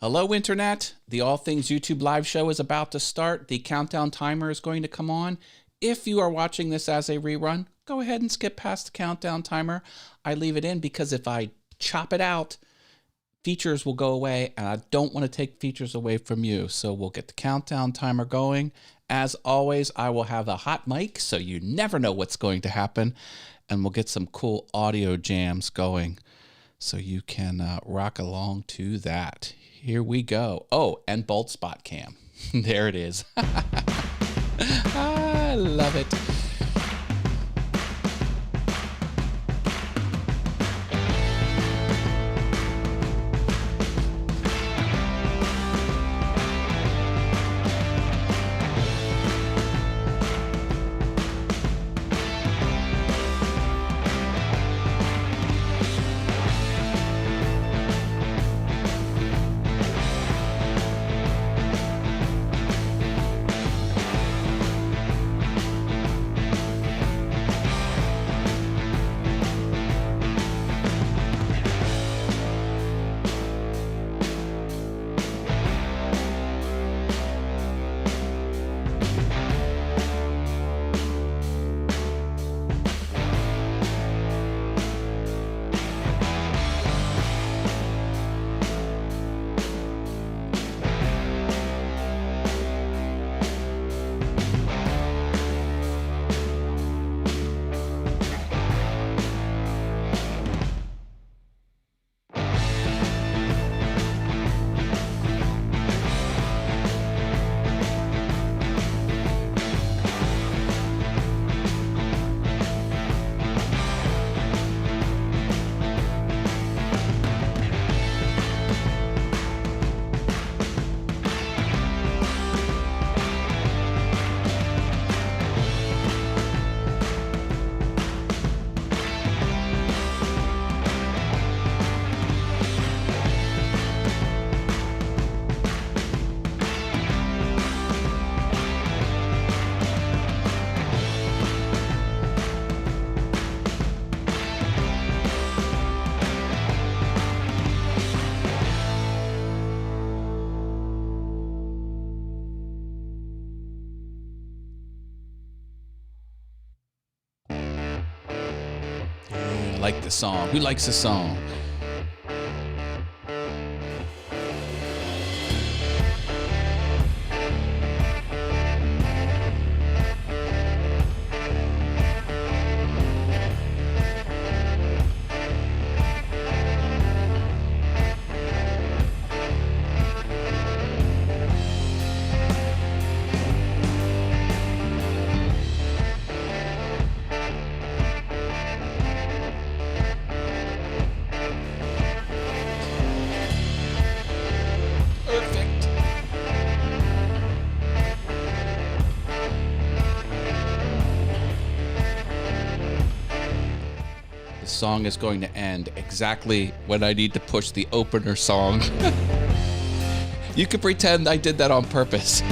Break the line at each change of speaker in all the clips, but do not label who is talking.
Hello, Internet. The All Things YouTube live show is about to start. The countdown timer is going to come on. If you are watching this as a rerun, go ahead and skip past the countdown timer. I leave it in because if I chop it out, features will go away, and I don't want to take features away from you. So we'll get the countdown timer going. As always, I will have a hot mic, so you never know what's going to happen, and we'll get some cool audio jams going so you can rock along to that. Here we go. Oh, and bold spot cam. There it is. I love it. I like the song. Who likes the song? Song is going to end exactly when I need to push the opener song. You can pretend I did that on purpose.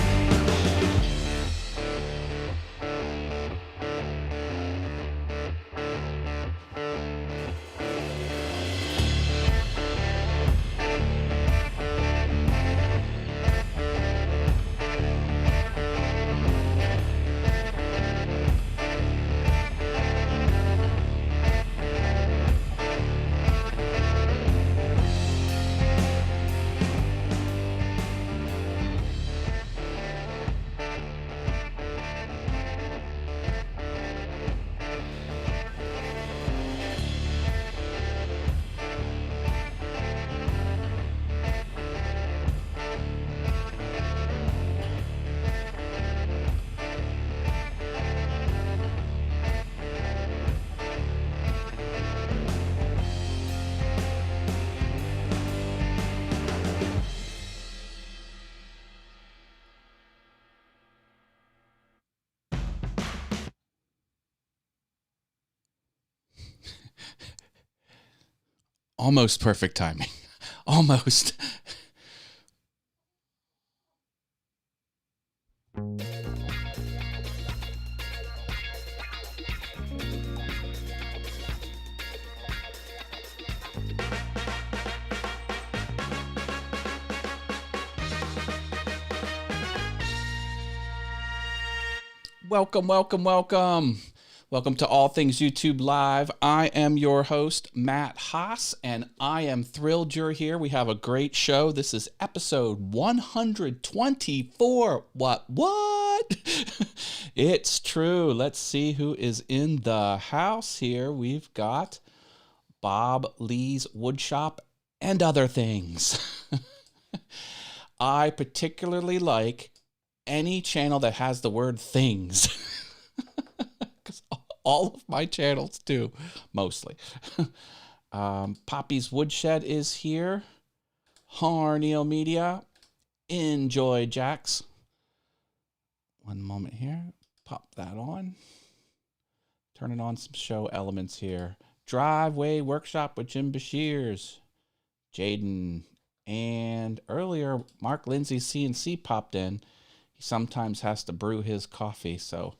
Almost perfect timing. Almost. Welcome, welcome, welcome. Welcome to All Things YouTube Live. I am your host, Matt Haas, and I am thrilled you're here. We have a great show. This is episode 124. What? It's true. Let's see who is in the house here. We've got Bob Lee's Woodshop and other things. I particularly like any channel that has the word things, because all of my channels do, mostly. Poppy's Woodshed is here. Harneel Media. Enjoy Jax. One moment here. Pop that on. Turning on some show elements here. Driveway Workshop with Jim Bashirs. Jaden. And earlier, Mark Lindsay CNC popped in. He sometimes has to brew his coffee, so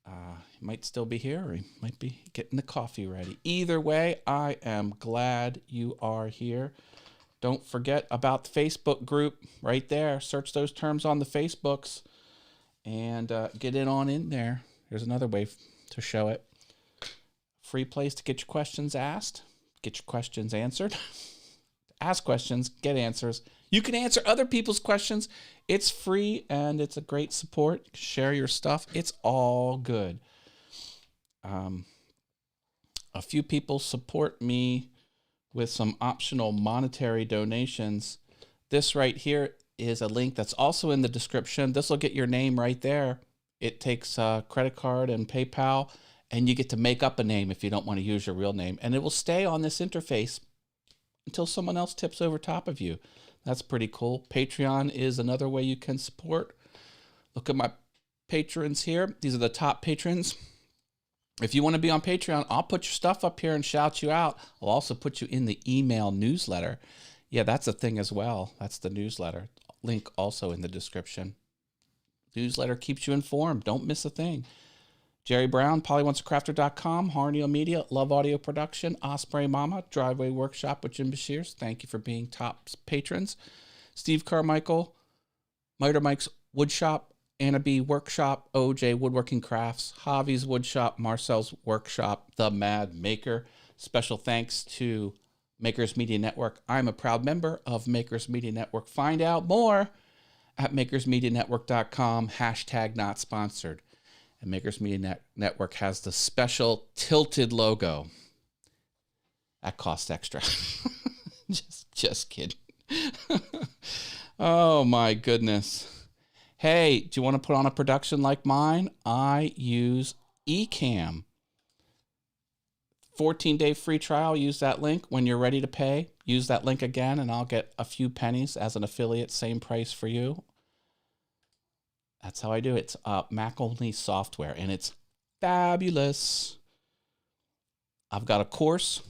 he might still be here, or he might be getting the coffee ready. Either way, I am glad you are here. Don't forget about the Facebook group right there. Search those terms on the Facebooks and get in there. There's another way to show it. Free place to get your questions asked, get your questions answered. Ask questions, get answers. You can answer other people's questions. It's free and it's a great support. Share your stuff. It's all good. A few people support me with some optional monetary donations. This right here is a link that's also in the description. This will get your name right there. It takes a credit card and PayPal, and you get to make up a name if you don't want to use your real name. And it will stay on this interface until someone else tips over top of you. That's pretty cool. Patreon is another way you can support. Look at my patrons here. These are the top patrons. If you want to be on Patreon, I'll put your stuff up here and shout you out. I'll also put you in the email newsletter. Yeah, that's a thing as well. That's the newsletter. Link also in the description. Newsletter keeps you informed. Don't miss a thing. Jerry Brown, PollyWantsACrafter.com, Harneel Media, Love Audio Production, Osprey Mama, Driveway Workshop with Jim Bashirs. Thank you for being top patrons. Steve Carmichael, Miter Mike's Woodshop, Anna B Workshop, OJ Woodworking Crafts, Javi's Woodshop, Marcel's Workshop, The Mad Maker. Special thanks to Makers Media Network. I'm a proud member of Makers Media Network. Find out more at makersmedianetwork.com, #not sponsored. And Makers Media Network has the special tilted logo. That costs extra. just kidding. Oh my goodness. Hey, do you want to put on a production like mine? I use Ecamm. 14-day free trial. Use that link. When you're ready to pay, use that link again, and I'll get a few pennies as an affiliate. Same price for you. That's how I do it. It's Mac-only software, and it's fabulous. I've got a course.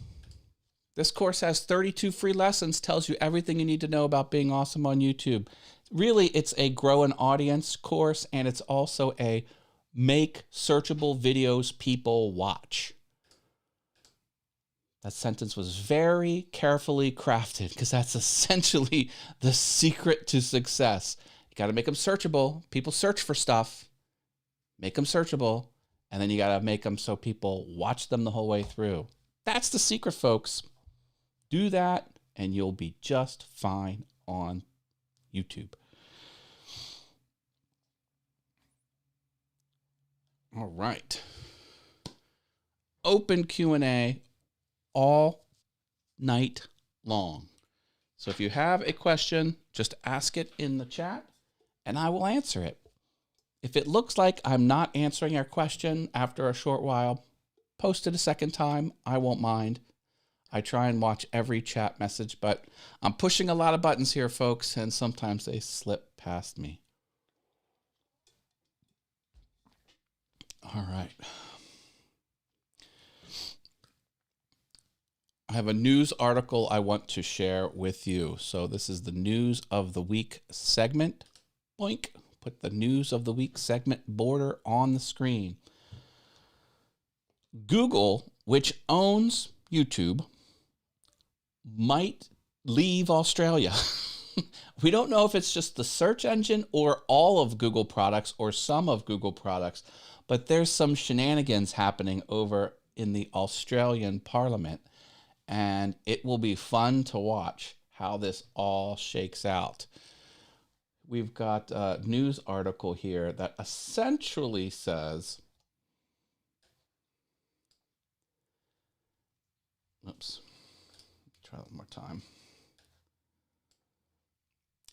This course has 32 free lessons, tells you everything you need to know about being awesome on YouTube. Really, it's a grow an audience course, and it's also a make searchable videos people watch. That sentence was very carefully crafted because that's essentially the secret to success. You got to make them searchable. People search for stuff. Make them searchable. And then you got to make them so people watch them the whole way through. That's the secret, folks. Do that, and you'll be just fine on YouTube. All right. Open Q&A all night long. So if you have a question, just ask it in the chat, and I will answer it. If it looks like I'm not answering your question after a short while, post it a second time. I won't mind. I try and watch every chat message, but I'm pushing a lot of buttons here, folks, and sometimes they slip past me. All right. I have a news article I want to share with you. So this is the News of the Week segment. Boink. Put the News of the Week segment border on the screen. Google, which owns YouTube, might leave Australia. We don't know if it's just the search engine or all of Google products or some of Google products, but there's some shenanigans happening over in the Australian Parliament, and it will be fun to watch how this all shakes out. We've got a news article here that essentially says, oops, try one more time.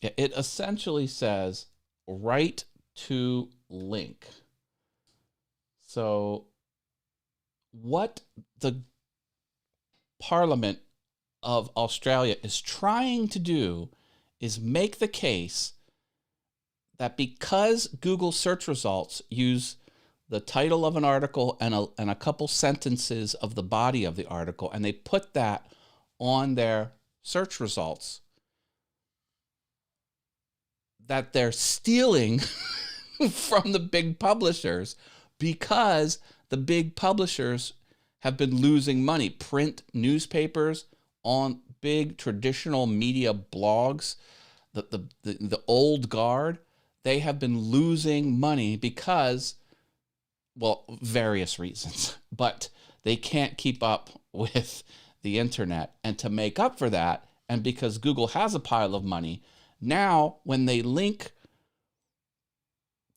It essentially says right to link. So what the Parliament of Australia is trying to do is make the case that because Google search results use the title of an article and a couple sentences of the body of the article, and they put that on their search results, that they're stealing from the big publishers, because the big publishers have been losing money. Print newspapers, on big traditional media blogs, the old guard, they have been losing money because, well, various reasons, but they can't keep up with the internet. And to make up for that, and because Google has a pile of money, now when they link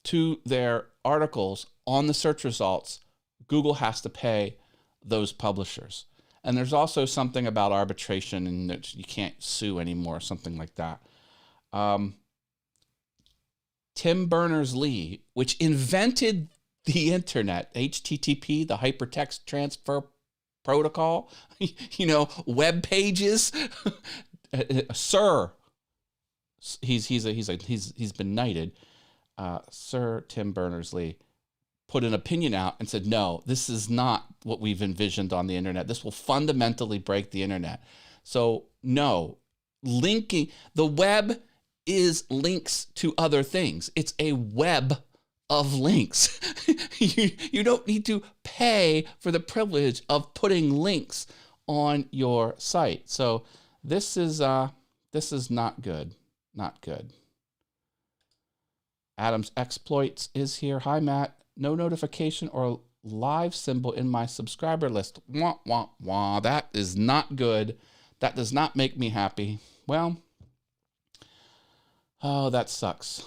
to their articles on the search results, Google has to pay those publishers. And there's also something about arbitration and that you can't sue anymore, something like that. Tim Berners-Lee, which invented the internet, HTTP, the hypertext transfer protocol, web pages, Sir, he's been knighted. Sir Tim Berners-Lee put an opinion out and said, no, this is not what we've envisioned on the internet. This will fundamentally break the internet. So no, linking, the web is links to other things. It's a web of links. You don't need to pay for the privilege of putting links on your site. So this is not good. Not good. Adam's Exploits is here. Hi, Matt. No notification or live symbol in my subscriber list. Wah, wah, wah. That is not good. That does not make me happy. Well, oh, that sucks.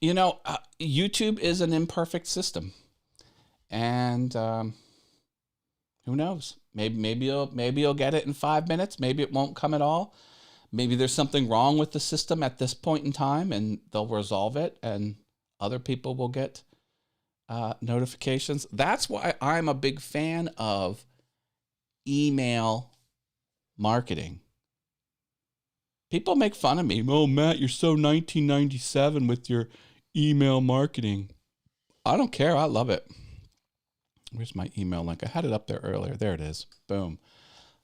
YouTube is an imperfect system. And who knows? Maybe you'll get it in 5 minutes. Maybe it won't come at all. Maybe there's something wrong with the system at this point in time, and they'll resolve it, and other people will get notifications. That's why I'm a big fan of email marketing. People make fun of me. Oh, Matt, you're so 1997 with your email marketing. I don't care. I love it. Where's my email link? I had it up there earlier. There it is. Boom.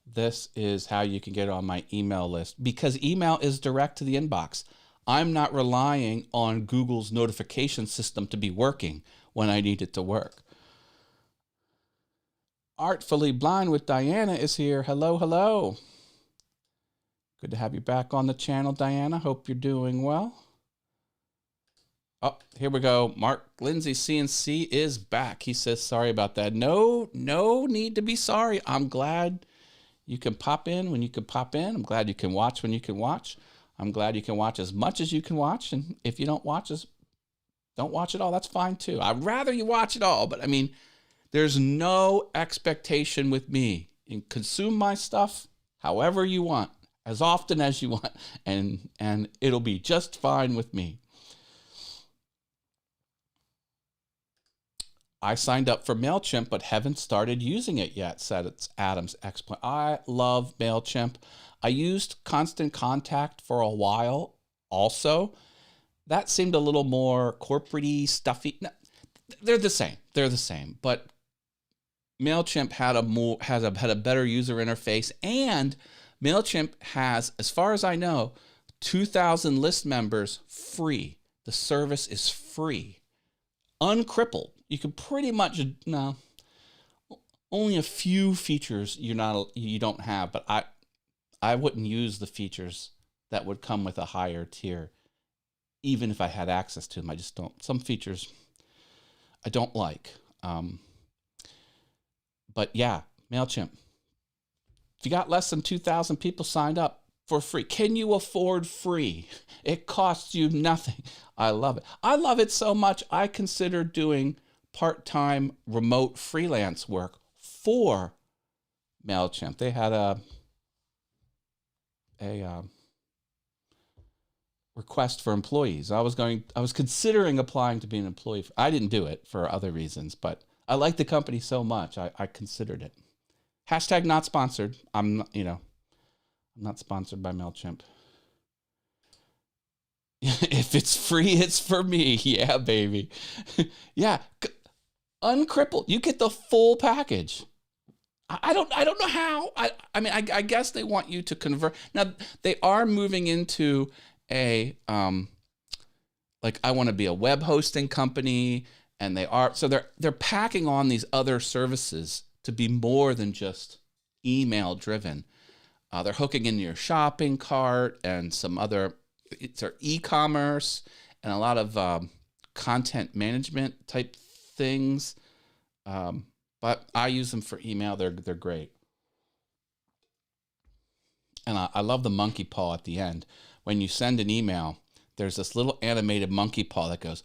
This is how you can get on my email list, because email is direct to the inbox. I'm not relying on Google's notification system to be working when I need it to work. Artfully Blind with Diana is here. Hello, hello. Good to have you back on the channel, Diana. Hope you're doing well. Oh, here we go. Mark Lindsay CNC is back. He says, sorry about that. No need to be sorry. I'm glad you can pop in when you can pop in. I'm glad you can watch when you can watch. I'm glad you can watch as much as you can watch. And if you don't watch it all, that's fine too. I'd rather you watch it all. But I mean, there's no expectation with me. You can consume my stuff however you want, as often as you want, and it'll be just fine with me. I signed up for Mailchimp, but haven't started using it yet, said it's Adam's Exploit. I love Mailchimp. I used Constant Contact for a while also. That seemed a little more corporate-y, stuffy. No, they're the same. They're the same. But Mailchimp had a better user interface, and Mailchimp has, as far as I know, 2,000 list members free. The service is free, uncrippled. You can pretty much, no, only a few features you don't have, but I wouldn't use the features that would come with a higher tier, even if I had access to them. I just don't. Some features I don't like. But yeah, Mailchimp. If you got less than 2,000 people signed up for free, can you afford free? It costs you nothing. I love it. I love it so much, I consider doing part-time remote freelance work for Mailchimp. They had a request for employees. I was considering applying to be an employee. I didn't do it for other reasons, but I like the company so much, I considered it. Hashtag not sponsored. I'm not sponsored by Mailchimp. If it's free, it's for me. Yeah, baby. Yeah, uncrippled. You get the full package. I don't know how. I mean, I guess they want you to convert. Now they are moving into a like, I want to be a web hosting company, and they're packing on these other services to be more than just email driven. They're hooking into your shopping cart and some other, it's our e-commerce and a lot of content management type things. But I use them for email. They're great. And I love the monkey paw at the end. When you send an email, there's this little animated monkey paw that goes,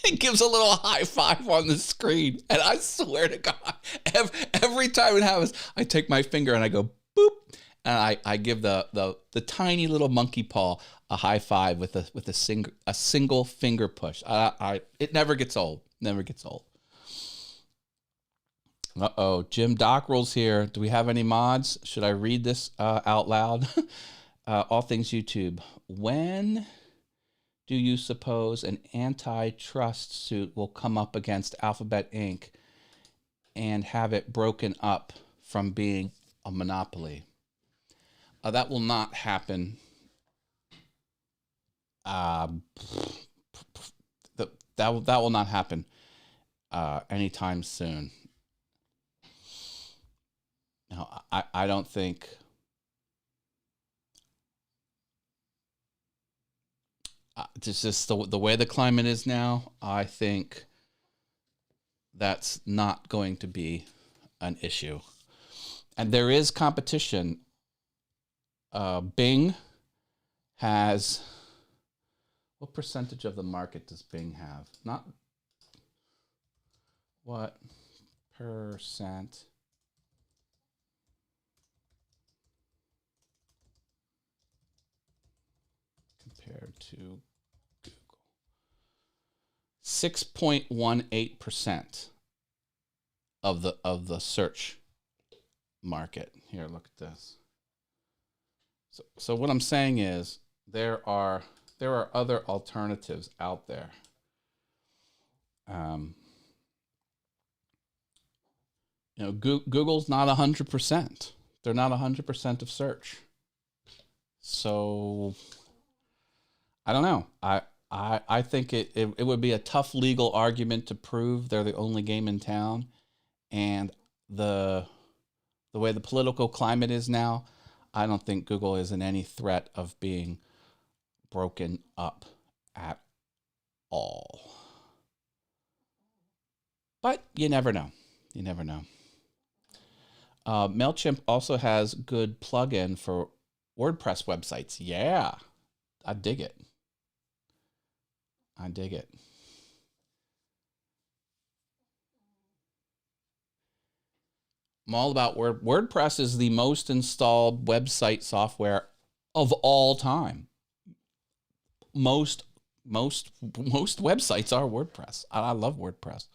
it gives a little high five on the screen. And I swear to God, every time it happens, I take my finger and I go, boop. And I give the tiny little monkey paw a high five with a single finger push. It never gets old. Never gets old. Uh-oh, Jim Dockrell's here. Do we have any mods? Should I read this out loud? All things YouTube. When do you suppose an antitrust suit will come up against Alphabet Inc. and have it broken up from being a monopoly? That will not happen. That will not happen anytime soon. No, I don't think. Just the way the climate is now, I think that's not going to be an issue. And there is competition. Bing has, what percentage of the market does Bing have? Not what percent compared to Google. 6.18% of the search market. Here, look at this. So what I'm saying is there are other alternatives out there. Google's not 100%. They're not 100% of search. So I don't know. I think it would be a tough legal argument to prove they're the only game in town, and the way the political climate is now, I don't think Google is in any threat of being broken up at all. But you never know. You never know. Mailchimp also has good plugin for WordPress websites. Yeah, I dig it. I dig it. I'm all about WordPress is the most installed website software of all time. Most websites are WordPress. I love WordPress.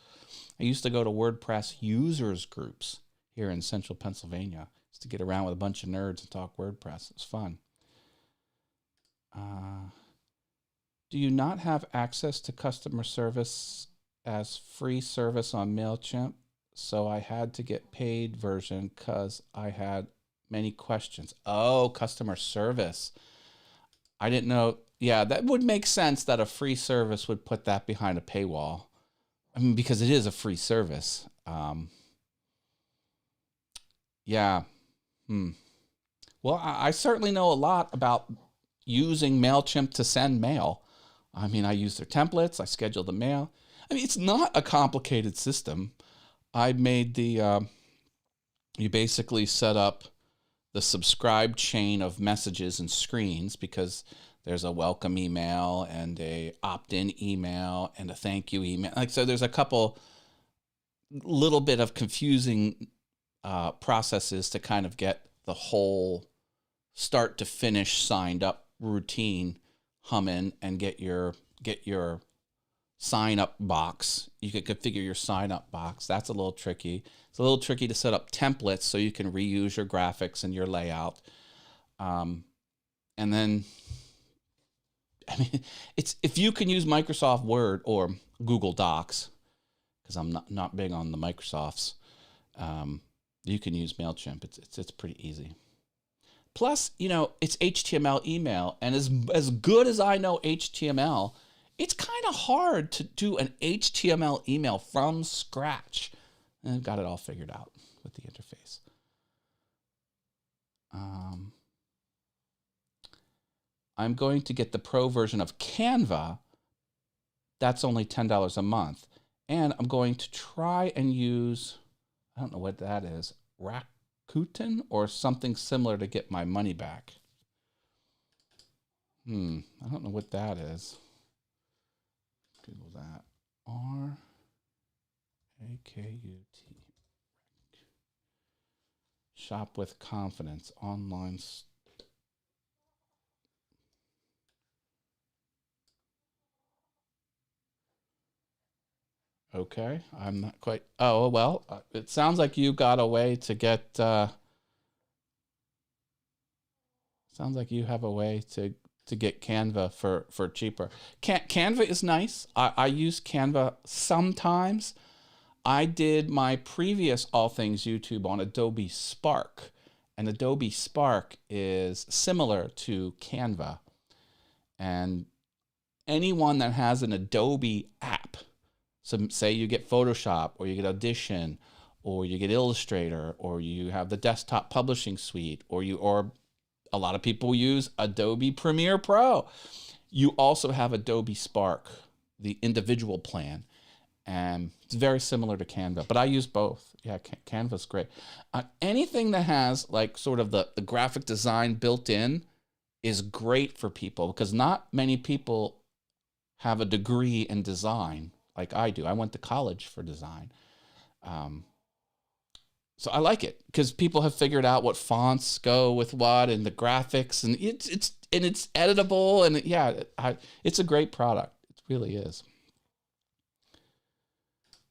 I used to go to WordPress users groups here in central Pennsylvania just to get around with a bunch of nerds and talk WordPress. It was fun. Do you not have access to customer service as free service on Mailchimp? So I had to get paid version because I had many questions. Oh, customer service. I didn't know. Yeah, that would make sense that a free service would put that behind a paywall. I mean, because it is a free service. Yeah. Well, Well, I certainly know a lot about using Mailchimp to send mail. I mean, I use their templates. I schedule the mail. I mean, it's not a complicated system. I made the, you basically set up the subscribe chain of messages and screens, because there's a welcome email and a opt-in email and a thank you email. Like, so there's a couple little bit of confusing processes to kind of get the whole start to finish signed up routine humming and get your sign up box. You can configure your sign up box. That's a little tricky. It's a little tricky to set up templates so you can reuse your graphics and your layout. And then, I mean, it's, if you can use Microsoft Word or Google Docs, because I'm not big on the Microsofts, you can use Mailchimp. It's pretty easy. Plus, you know, it's HTML email, and as good as I know HTML, it's kind of hard to do an HTML email from scratch. And I've got it all figured out with the interface. I'm going to get the pro version of Canva. That's only $10 a month. And I'm going to try and use, I don't know what that is, Rakuten or something similar to get my money back. I don't know what that is. Google that. R-A-K-U-T. Shop with confidence. Online. Okay, I'm not quite. Oh, well, it sounds like you got a way to get. Sounds like you have a way to get Canva for cheaper. Canva is nice. I use Canva sometimes. I did my previous All Things YouTube on Adobe Spark, and Adobe Spark is similar to Canva. And anyone that has an Adobe app, so say you get Photoshop, or you get Audition, or you get Illustrator, or you have the desktop publishing suite, or a lot of people use Adobe Premiere Pro. You also have Adobe Spark, the individual plan, and it's very similar to Canva, but I use both. Yeah, Canva's great. Anything that has like sort of the graphic design built in is great for people, because not many people have a degree in design like I do. I went to college for design. So I like it because people have figured out what fonts go with what, and the graphics, and it's editable, and it's a great product. It really is.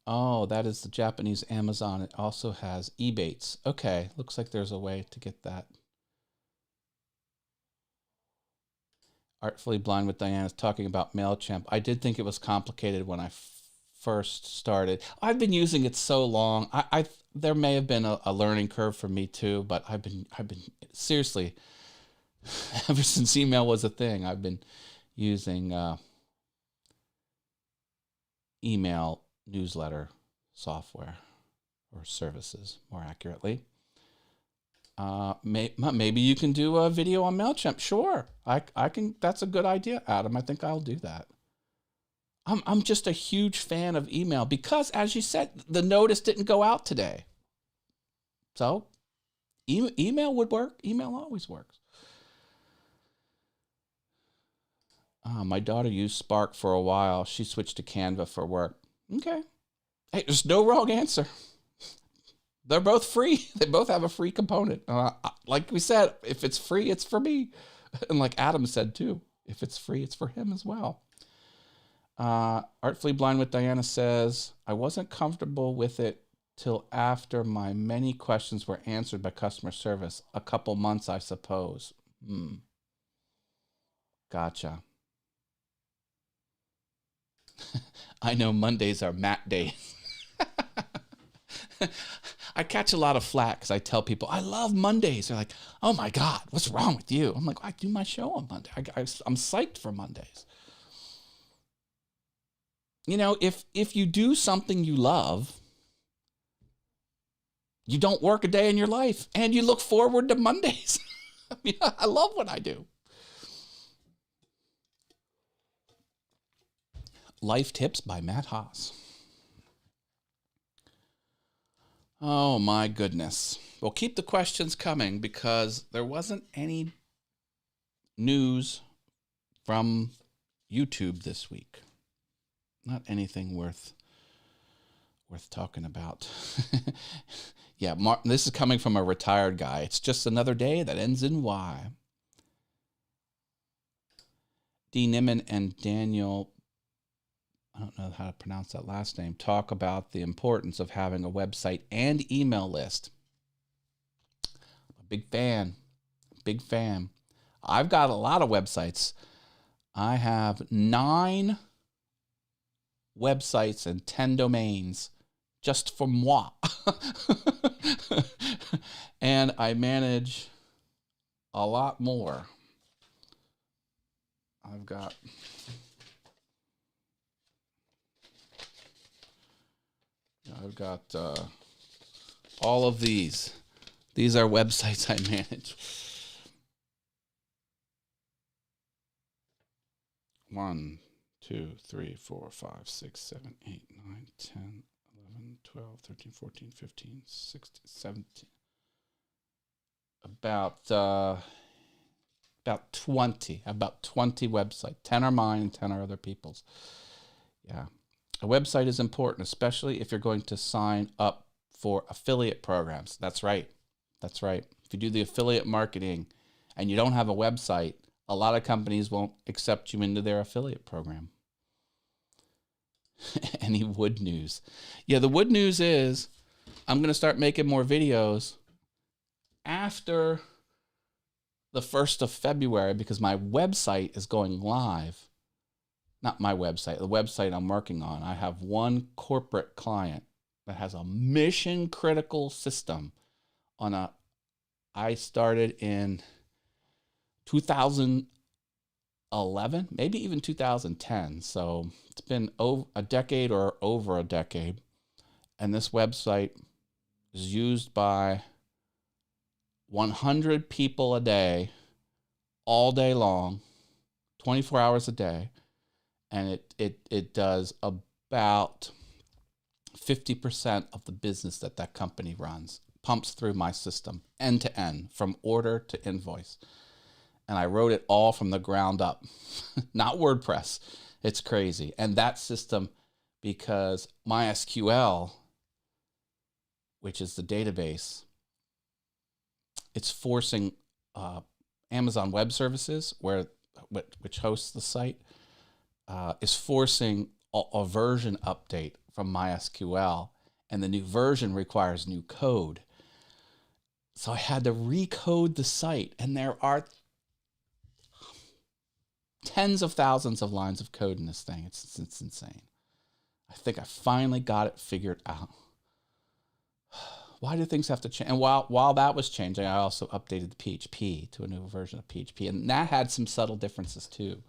Oh, that is the Japanese Amazon. It also has Ebates. Okay, looks like there's a way to get that. Artfully Blind with Diana is talking about Mailchimp. I did think it was complicated when I first started. I've been using it so long. There may have been a learning curve for me too, but I've been seriously, ever since email was a thing, I've been using email newsletter software, or services more accurately. Maybe you can do a video on Mailchimp. Sure, I can. That's a good idea, Adam. I think I'll do that. I'm just a huge fan of email because, as you said, the notice didn't go out today. So email would work. Email always works. My daughter used Spark for a while. She switched to Canva for work. Okay. Hey, there's no wrong answer. They're both free. They both have a free component. Like we said, if it's free, it's for me. And like Adam said too, if it's free, it's for him as well. Artfully Blind with Diana says, I wasn't comfortable with it till after my many questions were answered by customer service. A couple months, I suppose. Gotcha. I know Mondays are Matt days. I catch a lot of flack because I tell people, I love Mondays. They're like, oh my God, what's wrong with you? I'm like, I do my show on Monday. I'm psyched for Mondays. You know, if you do something you love, you don't work a day in your life, and you look forward to Mondays. I mean, I love what I do. Life Tips by Matt Haas. Oh my goodness. Well, keep the questions coming because there wasn't any news from YouTube this week. Not anything worth talking about. Yeah, this is coming from a retired guy. It's just another day that ends in Y. D. Niman and Daniel, I don't know how to pronounce that last name, talk about the importance of having a website and email list. I'm a big fan. Big fan. I've got a lot of websites. I have 9 websites and 10 domains just for moi. And I manage a lot more. I've got all of these. These are websites I manage. 1, 2, 3, 4, 5, 6, 7, 8, 9, 10, 11, 12, 13, 14, 15, 16, 17. About 20 websites. 10 are mine and 10 are other people's. Yeah. A website is important, especially if you're going to sign up for affiliate programs. That's right. That's right. If you do the affiliate marketing and you don't have a website, a lot of companies won't accept you into their affiliate program. Any wood news? Yeah, the wood news is I'm going to start making more videos after the 1st of February because my website is going live. Not my website, the website I'm working on. I have one corporate client that has a mission critical system I started in 2011, maybe even 2010. So it's been a decade or over a decade. And this website is used by 100 people a day, all day long, 24 hours a day. And it does about 50% of the business that company runs, pumps through my system end to end from order to invoice. And I wrote it all from the ground up, not WordPress. It's crazy. And that system, because MySQL, which is the database, it's forcing Amazon Web Services, which hosts the site, is forcing a version update from MySQL, and the new version requires new code. So I had to recode the site, and there are tens of thousands of lines of code in this thing. It's insane. I think I finally got it figured out. Why do things have to change? And while that was changing, I also updated the PHP to a new version of PHP, and that had some subtle differences too.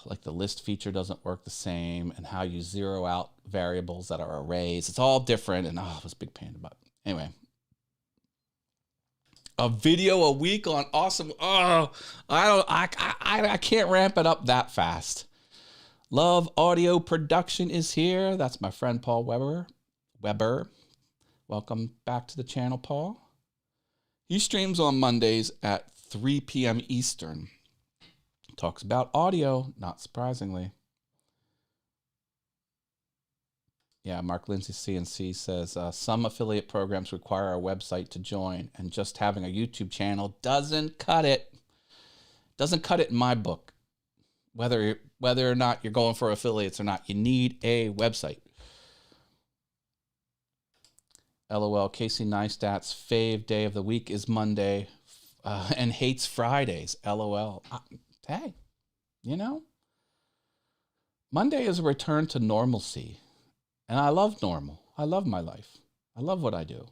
Like the list feature doesn't work the same, and how you zero out variables that are arrays. It's all different, and it was a big pain in the butt. Anyway, a video a week on awesome. I can't ramp it up that fast. Love Audio Production is here. That's my friend Paul Weber. Welcome back to the channel, Paul. He streams on Mondays at 3 p.m. Eastern. Talks about audio, not surprisingly. Yeah, Mark Lindsay CNC says, some affiliate programs require a website to join, and just having a YouTube channel doesn't cut it. Doesn't cut it in my book. Whether or not you're going for affiliates or not, you need a website. LOL, Casey Neistat's fave day of the week is Monday and hates Fridays. LOL. Hey, Monday is a return to normalcy. And I love normal. I love my life. I love what I do.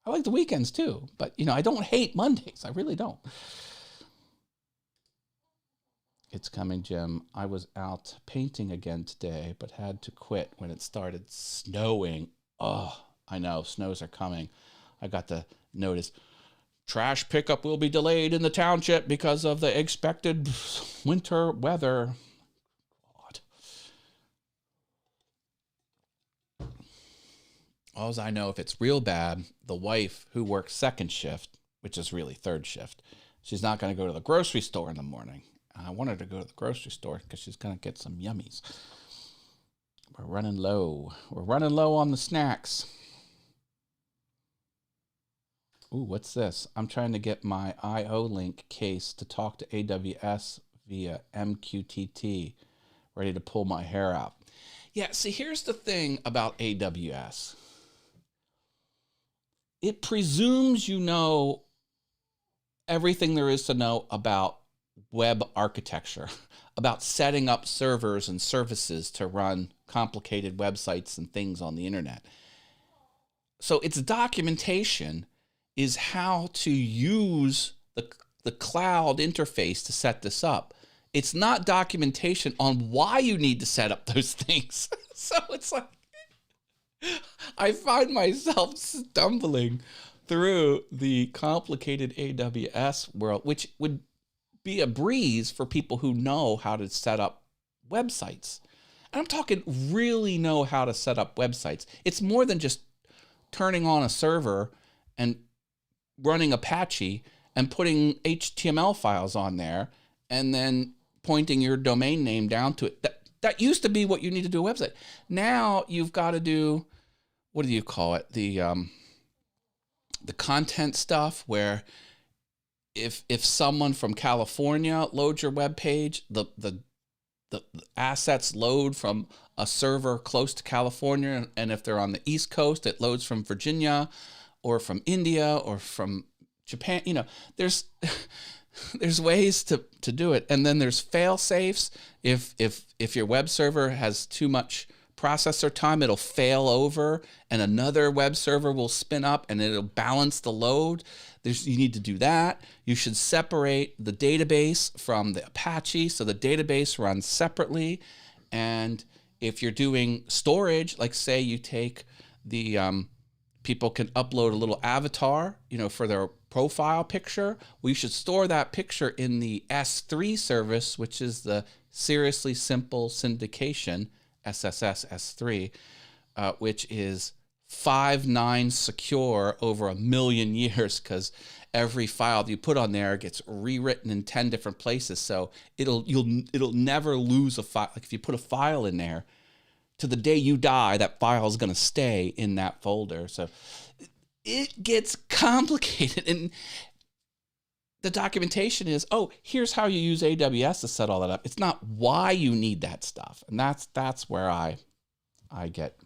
I like the weekends too, but I don't hate Mondays. I really don't. It's coming, Jim. I was out painting again today, but had to quit when it started snowing. Oh, I know, snows are coming. I got the notice. trash pickup will be delayed in the township because of the expected winter weather. God. All I know, if it's real bad, the wife who works second shift, which is really third shift, she's not going to go to the grocery store in the morning. I want her to go to the grocery store because she's going to get some yummies. We're running low. We're running low on the snacks. Ooh, what's this? I'm trying to get my IO link case to talk to AWS via MQTT. Ready to pull my hair out. Yeah, see, here's the thing about AWS. It presumes you know everything there is to know about web architecture, about setting up servers and services to run complicated websites and things on the internet. So its documentation is how to use the cloud interface to set this up. It's not documentation on why you need to set up those things. So it's like, I find myself stumbling through the complicated AWS world, which would be a breeze for people who know how to set up websites. And I'm talking really know how to set up websites. It's more than just turning on a server and running Apache and putting HTML files on there and then pointing your domain name down to it. That used to be what you need to do a website. Now you've got to do, what do you call it? The content stuff, where if someone from California loads your web page, the assets load from a server close to California, and if they're on the East Coast, it loads from Virginia or from India or from Japan. You know, there's ways to do it, and then there's fail safes. If your web server has too much processor time, it'll fail over, and another web server will spin up, and it'll balance the load. You need to do that. You should separate the database from the Apache, so the database runs separately. And if you're doing storage, like say you take the people can upload a little avatar, for their profile picture. Well, you should store that picture in the S3 service, which is the Seriously Simple Syndication, SSS S3, which is 5.9 secure over 1 million years, because every file that you put on there gets rewritten in 10 different places. So it'll never lose a file. Like if you put a file in there, to the day you die, that file is going to stay in that folder. So it gets complicated, and the documentation is, here's how you use AWS to set all that up. It's not why you need that stuff, and that's where I get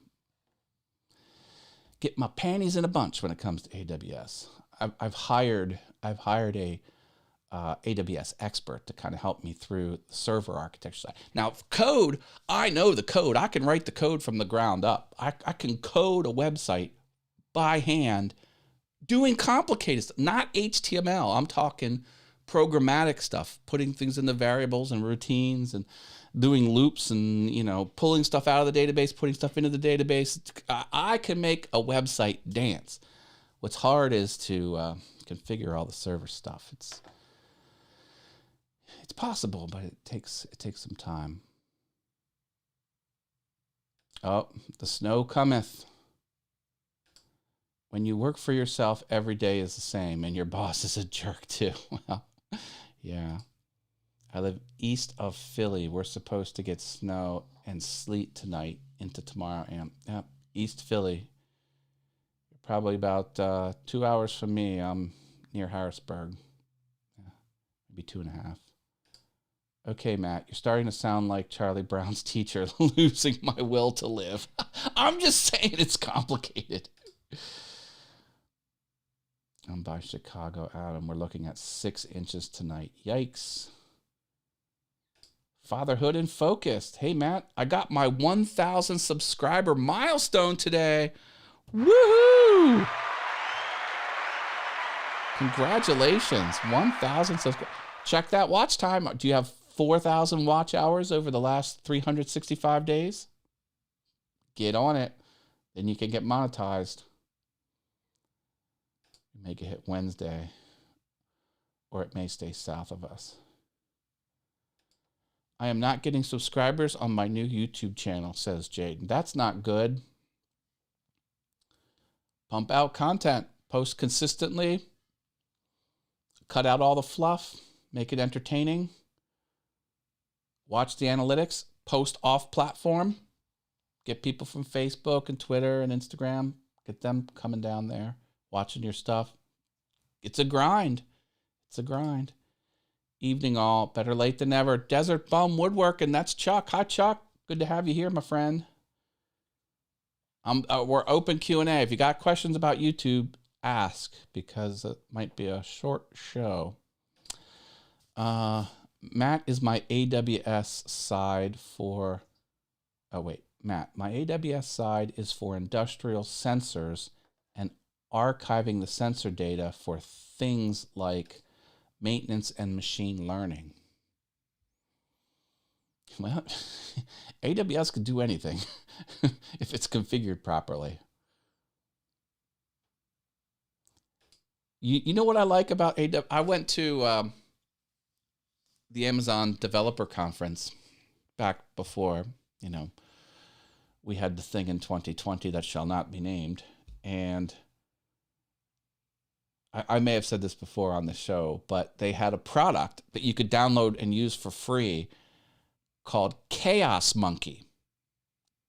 my panties in a bunch when it comes to AWS. I've hired a AWS expert to kind of help me through the server architecture side. Now, code, I know the code. I can write the code from the ground up. I can code a website by hand doing complicated stuff, not HTML. I'm talking programmatic stuff, putting things into variables and routines and doing loops and, pulling stuff out of the database, putting stuff into the database. I can make a website dance. What's hard is to configure all the server stuff. It's possible, but it takes some time. Oh, the snow cometh. When you work for yourself, every day is the same, and your boss is a jerk too. Well, yeah. I live east of Philly. We're supposed to get snow and sleet tonight into tomorrow. And East Philly. Probably about 2 hours from me. I'm near Harrisburg. Yeah, maybe 2.5. Okay, Matt, you're starting to sound like Charlie Brown's teacher, losing my will to live. I'm just saying it's complicated. I'm by Chicago, Adam. We're looking at 6 inches tonight. Yikes. Fatherhood in focus. Hey, Matt, I got my 1,000 subscriber milestone today. Woohoo! Congratulations. 1,000 subscribers. Check that watch time. Do you have 4,000 watch hours over the last 365 days? Get on it. Then you can get monetized. Make it hit Wednesday. or it may stay south of us. I am not getting subscribers on my new YouTube channel, says Jaden. That's not good. Pump out content. Post consistently. Cut out all the fluff. Make it entertaining. Watch the analytics. Post off platform. Get people from Facebook and Twitter and Instagram. Get them coming down there, watching your stuff. It's a grind. It's a grind. Evening all. Better late than never. Desert Bum Woodworking. That's Chuck. Hi, Chuck. Good to have you here, my friend. We're open Q&A. If you got questions about YouTube, ask, because it might be a short show. Matt is my AWS side for... Oh, wait. Matt, my AWS side is for industrial sensors and archiving the sensor data for things like maintenance and machine learning. Well, AWS can do anything if it's configured properly. You know what I like about AWS? I went to the Amazon Developer Conference back before, we had the thing in 2020 that shall not be named. And I may have said this before on the show, but they had a product that you could download and use for free called Chaos Monkey.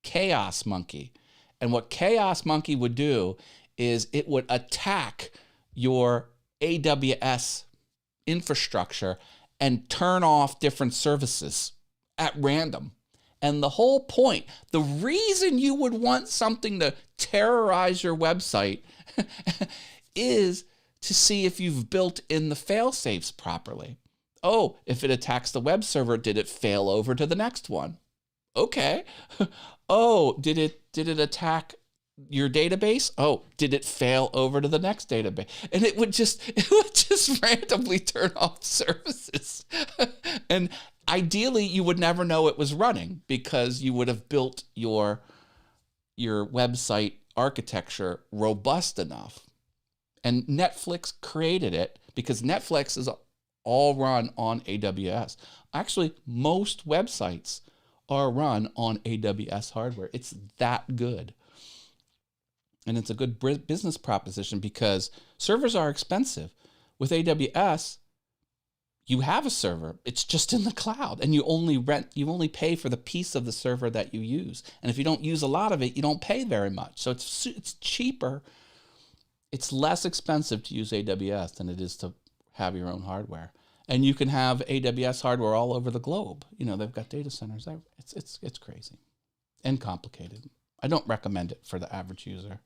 Chaos Monkey. And what Chaos Monkey would do is it would attack your AWS infrastructure and turn off different services at random. And the whole point, the reason you would want something to terrorize your website is to see if you've built in the fail-safes properly. Oh, if it attacks the web server, did it fail over to the next one? Okay. Oh, did it attack your database? Oh, did it fail over to the next database? And it would just randomly turn off services. And ideally, you would never know it was running because you would have built your website architecture robust enough. And Netflix created it because Netflix is all run on AWS. Actually, most websites are run on AWS hardware. It's that good. And it's a good business proposition because servers are expensive. With AWS, you have a server. It's just in the cloud, and you only pay for the piece of the server that you use. And if you don't use a lot of it, you don't pay very much. So it's cheaper. It's less expensive to use AWS than it is to have your own hardware. And you can have AWS hardware all over the globe. They've got data centers. It's crazy and complicated. I don't recommend it for the average user.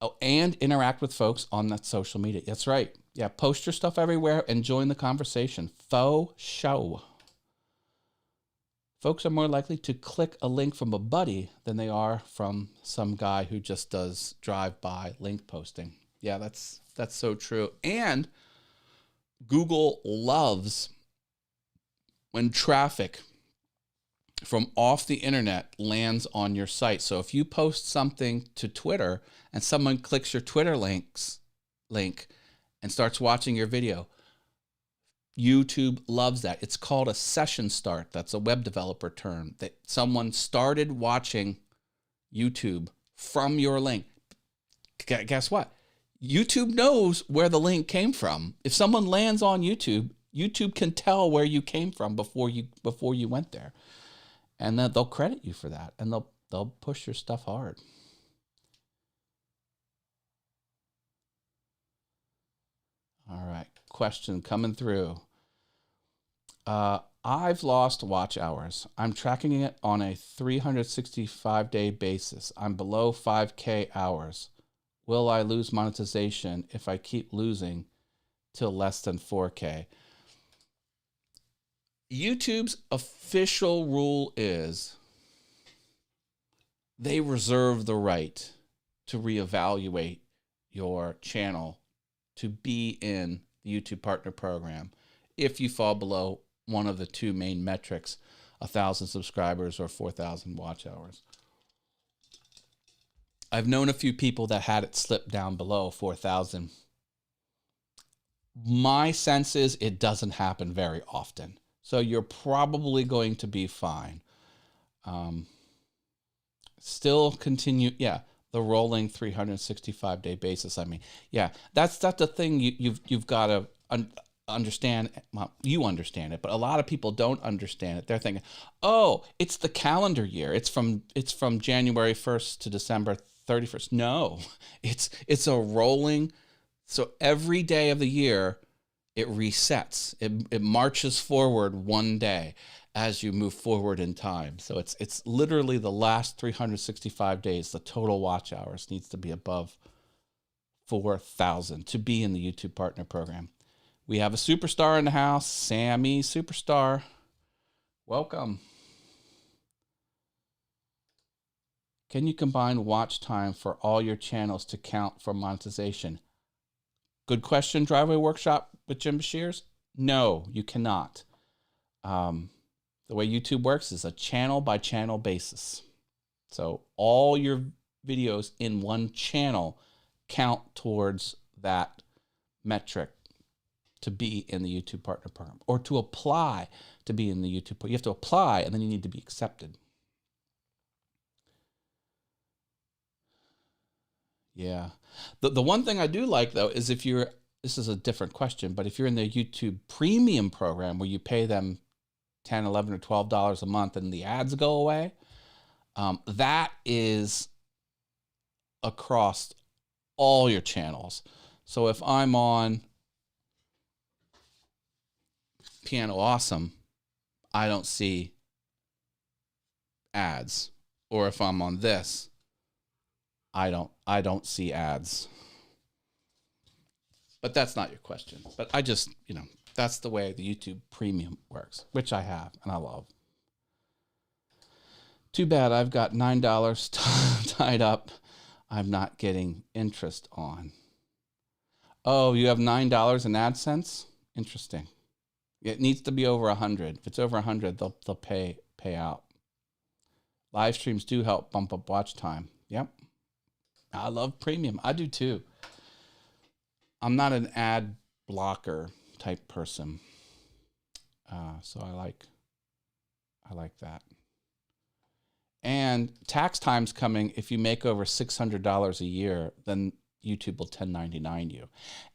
Oh, and interact with folks on that social media. That's right. Yeah, post your stuff everywhere and join the conversation. Faux show. Folks are more likely to click a link from a buddy than they are from some guy who just does drive-by link posting. Yeah, that's so true. And Google loves when traffic from off the internet lands on your site. So if you post something to Twitter and someone clicks your Twitter link and starts watching your video, YouTube loves that. It's called a session start. That's a web developer term. That someone started watching YouTube from your link. Guess what? YouTube knows where the link came from. If someone lands on YouTube, YouTube can tell where you came from before you went there. And then they'll credit you for that, and they'll push your stuff hard. All right, question coming through. I've lost watch hours. I'm tracking it on a 365-day basis. I'm below 5K hours. Will I lose monetization if I keep losing till less than 4K? YouTube's official rule is they reserve the right to reevaluate your channel to be in the YouTube Partner Program if you fall below one of the two main metrics, 1,000 subscribers or 4,000 watch hours. I've known a few people that had it slip down below 4,000. My sense is it doesn't happen very often. So you're probably going to be fine. Still continue, yeah, the rolling 365-day basis. I mean, yeah, that's the thing you've got to understand. Well, you understand it, but a lot of people don't understand it. They're thinking, oh, it's the calendar year. It's from January 1st to December 31st. No, it's a rolling. So every day of the year, it resets. It marches forward one day as you move forward in time. So it's literally the last 365 days. The total watch hours needs to be above 4,000 to be in the YouTube Partner Program. We have a superstar in the house, Sammy Superstar. Welcome. Can you combine watch time for all your channels to count for monetization? Good question, Driveway Workshop with Jim Bashirs. No, you cannot. The way YouTube works is a channel by channel basis. So all your videos in one channel count towards that metric to be in the YouTube Partner Program, or to apply to be in the YouTube Program. You have to apply, and then you need to be accepted. Yeah. The one thing I do like, though, is if you're, this is a different question, but if you're in the YouTube Premium Program where you pay them $10, $11, or $12 a month and the ads go away, that is across all your channels. So if I'm on Piano Awesome, I don't see ads. Or if I'm on this, I don't see ads. But that's not your question. But I just, that's the way the YouTube Premium works, which I have and I love. Too bad I've got $9 tied up. I'm not getting interest on. Oh, you have $9 in AdSense? Interesting. It needs to be over 100. If it's over 100, they'll pay out. Live streams do help bump up watch time. Yep. I love premium. I do too. I'm not an ad blocker type person. So I like that. And tax time's coming. If you make over $600 a year, then YouTube will 1099 you.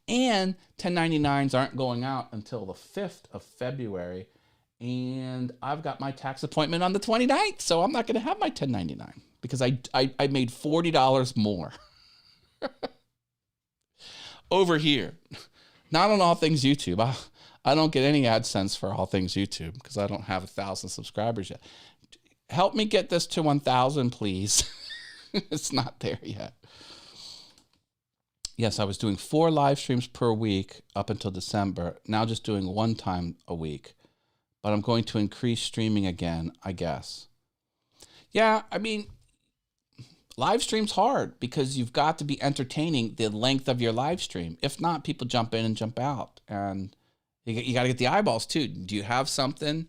And 1099s aren't going out until the 5th of February. And I've got my tax appointment on the 29th, so I'm not going to have my 1099 because I made $40 more over here. Not on All Things YouTube. I don't get any AdSense for All Things YouTube because I don't have 1,000 subscribers yet. Help me get this to 1,000, please. It's not there yet. Yes, I was doing 4 live streams per week up until December. Now just doing 1 time a week. But I'm going to increase streaming again, I guess. Yeah, I mean, live stream's hard because you've got to be entertaining the length of your live stream. If not, people jump in and jump out. And you got to get the eyeballs too. Do you have something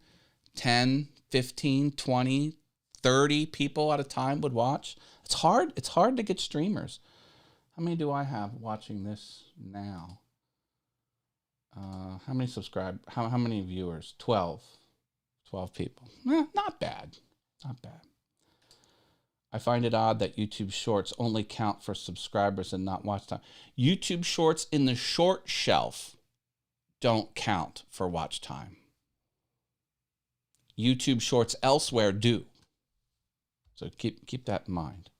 10, 15, 20, 30 people at a time would watch? It's hard. It's hard to get streamers. How many do I have watching this now? How many subscribe? How many viewers? 12. 12 people. Not bad. Not bad. I find it odd that YouTube Shorts only count for subscribers and not watch time. YouTube Shorts in the short shelf don't count for watch time. YouTube Shorts elsewhere do. So keep that in mind.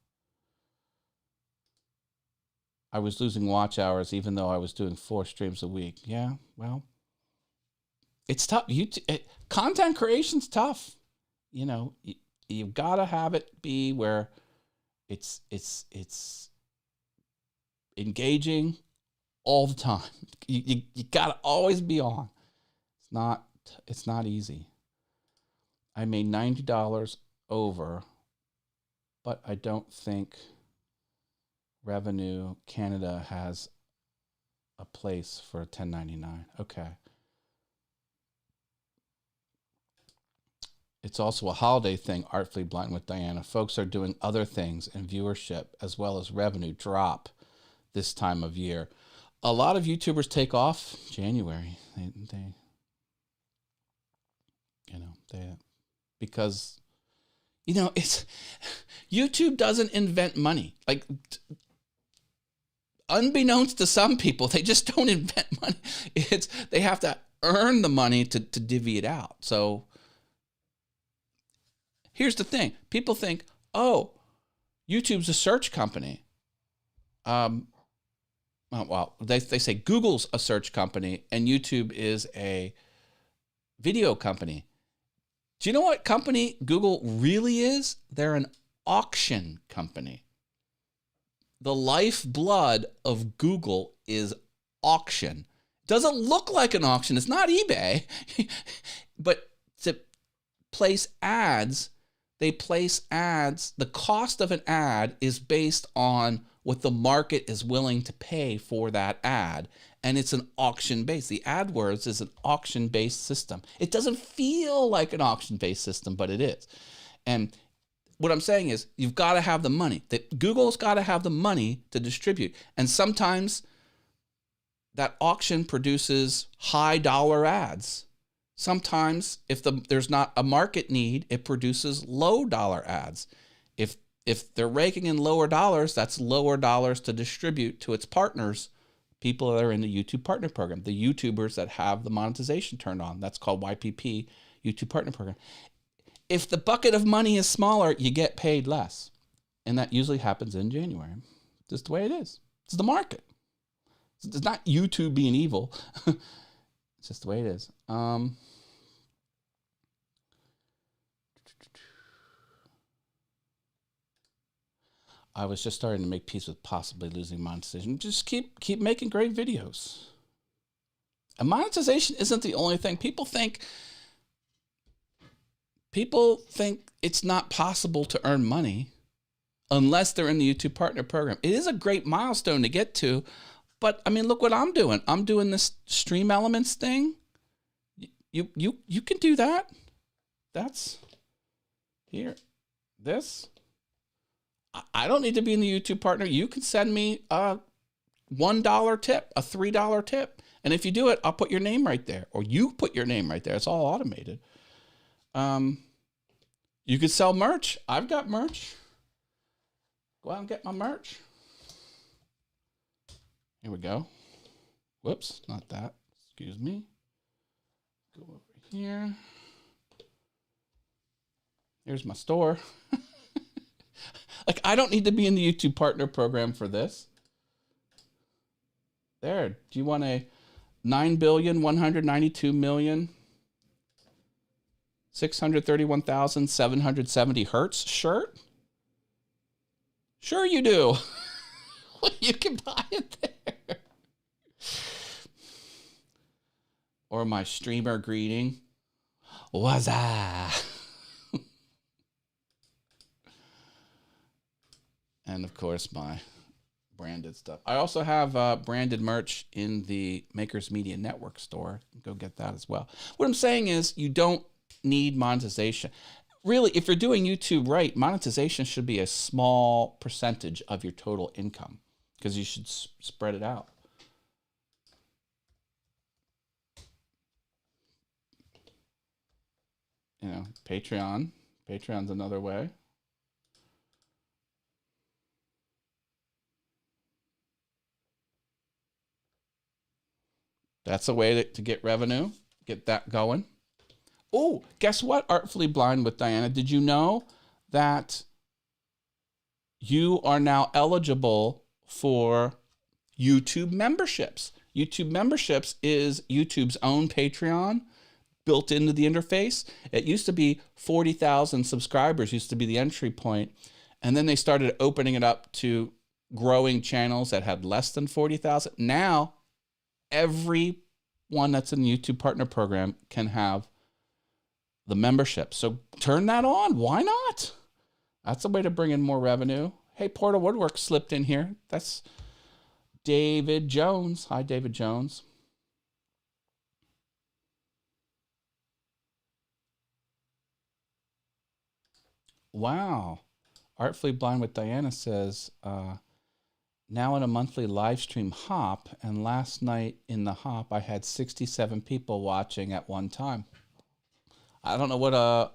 I was losing watch hours even though I was doing 4 streams a week. Yeah, well, it's tough. Content creation's tough. You've got to have it be where it's engaging all the time. You got to always be on. It's not easy. I made $90 over, but I don't think Revenue Canada has a place for 1099. Okay. It's also a holiday thing, Artfully Blind with Diana. Folks are doing other things, and viewership as well as revenue drop this time of year. A lot of YouTubers take off January. They because, it's YouTube doesn't invent money. Like, unbeknownst to some people, they just don't invent money. They have to earn the money to divvy it out. So here's the thing. People think, oh, YouTube's a search company. Well, they say Google's a search company and YouTube is a video company. Do you know what company Google really is? They're an auction company. The lifeblood of Google is auction. Doesn't look like an auction. It's not eBay. But to place ads, they place ads. The cost of an ad is based on what the market is willing to pay for that ad. And it's an auction-based. The AdWords is an auction-based system. It doesn't feel like an auction-based system, but it is. And what I'm saying is you've got to have the money. Google's got to have the money to distribute. And sometimes that auction produces high-dollar ads. Sometimes if there's not a market need, it produces low-dollar ads. If they're raking in lower dollars, that's lower dollars to distribute to its partners, people that are in the YouTube Partner Program, the YouTubers that have the monetization turned on. That's called YPP, YouTube Partner Program. If the bucket of money is smaller, you get paid less. And that usually happens in January. Just the way it is. It's the market. It's not YouTube being evil. It's just the way it is. I was just starting to make peace with possibly losing monetization. Just keep making great videos. And monetization isn't the only thing. People think it's not possible to earn money unless they're in the YouTube Partner Program. It is a great milestone to get to, but I mean, look what I'm doing. I'm doing this Stream Elements thing. You can do that. That's here. This. I don't need to be in the YouTube Partner. You can send me a $1 tip, a $3 tip. And if you do it, I'll put your name right there. Or you put your name right there. It's all automated. You could sell merch. I've got merch. Go out and get my merch. Here we go. Whoops, not that. Excuse me. Go over here. Here's my store. Like, I don't need to be in the YouTube Partner Program for this. There. Do you want a 9,192,631,770 hertz shirt? Sure you do. You can buy it there. Or my streamer greeting. What's up? And of course, my branded stuff. I also have branded merch in the Makers Media Network store. Go get that as well. What I'm saying is you don't need monetization. Really, if you're doing YouTube right, monetization should be a small percentage of your total income because you should spread it out. Patreon. Patreon's another way. That's a way to get revenue, get that going. Oh, guess what? Artfully Blind with Diana. Did you know that you are now eligible for YouTube memberships? YouTube memberships is YouTube's own Patreon built into the interface. It used to be 40,000 subscribers used to be the entry point. And then they started opening it up to growing channels that had less than 40,000. Now, everyone that's in the YouTube Partner Program can have the membership. So turn that on. Why not? That's a way to bring in more revenue. Hey, Portal Woodwork slipped in here. That's David Jones. Hi, David Jones. Wow. Artfully Blind with Diana says, now in a monthly live stream hop, and last night in the hop, I had 67 people watching at one time. I don't know what a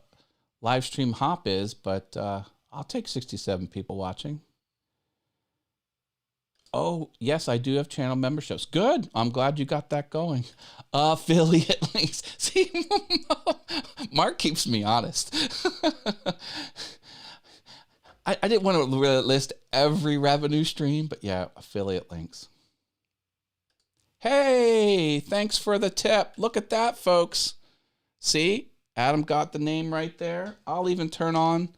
live stream hop is, but I'll take 67 people watching. Oh, yes, I do have channel memberships. Good. I'm glad you got that going. Affiliate links. See, Mark keeps me honest. I didn't want to really list every revenue stream, but yeah, affiliate links. Hey, thanks for the tip. Look at that, folks. See, Adam got the name right there. I'll even turn on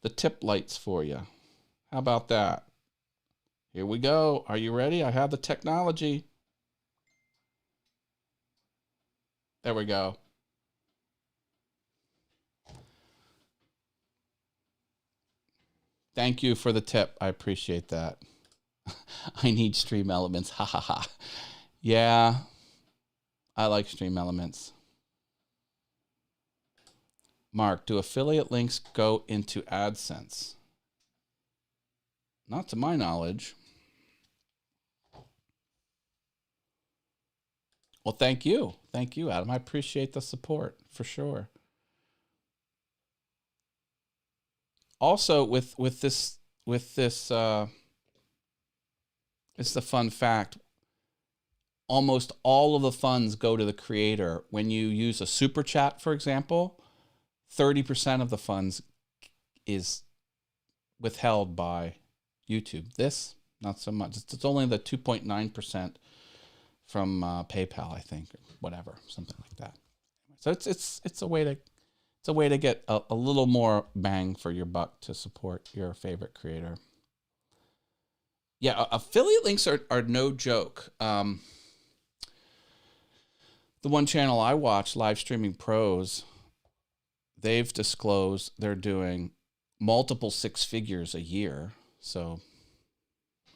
the tip lights for you. How about that? Here we go. Are you ready? I have the technology. There we go. Thank you for the tip. I appreciate that. I need stream elements. Ha ha ha. Yeah, I like stream elements. Mark, do affiliate links go into Adsense? Not to my knowledge. Well, thank you. Thank you, Adam. I appreciate the support for sure. Also, with this, it's a fun fact. Almost all of the funds go to the creator. When you use a super chat, for example, 30% of the funds is withheld by YouTube. This, not so much. It's only the 2.9% from PayPal, I think, or whatever, something like that. So it's a way to get a little more bang for your buck to support your favorite creator. Yeah, affiliate links are no joke. The one channel I watch, Live Streaming Pros, they've disclosed they're doing multiple six figures a year. So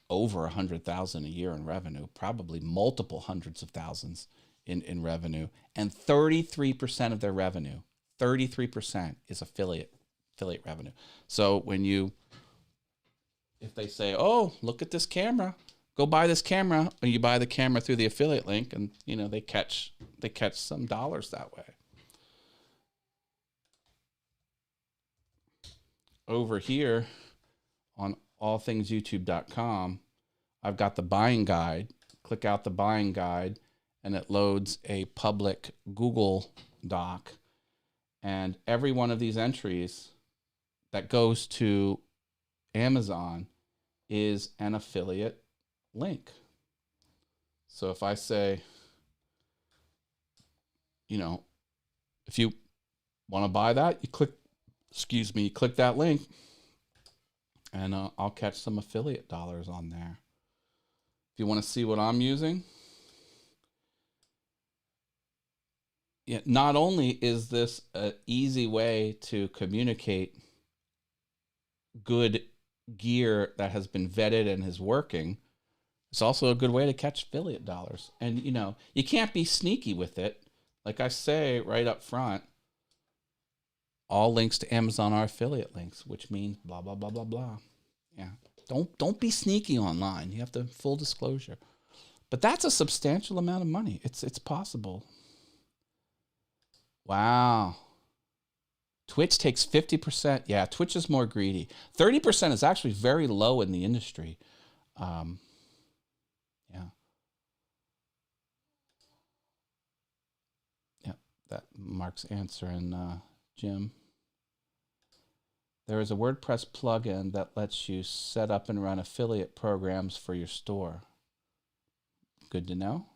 over 100,000 a year in revenue, probably multiple hundreds of thousands in revenue, and 33% of their revenue, 33% is affiliate revenue. So if they say, oh, look at this camera, go buy this camera, and you buy the camera through the affiliate link, and they catch some dollars that way. Over here on allthingsyoutube.com, I've got the buying guide. Click out the buying guide, and it loads a public Google Doc. And every one of these entries that goes to Amazon is an affiliate link. So if I say, if you want to buy that, you click that link, and I'll catch some affiliate dollars on there. If you want to see what I'm using, not only is this an easy way to communicate good gear that has been vetted and is working, it's also a good way to catch affiliate dollars. And, you can't be sneaky with it. Like I say right up front, all links to Amazon are affiliate links, which means blah, blah, blah, blah, blah. Yeah. Don't be sneaky online. You have to full disclosure. But that's a substantial amount of money. It's possible. Wow. Twitch takes 50%. Yeah, Twitch is more greedy. 30% is actually very low in the industry. Yeah. Yeah, that Mark's answer and Jim. There is a WordPress plugin that lets you set up and run affiliate programs for your store. Good to know.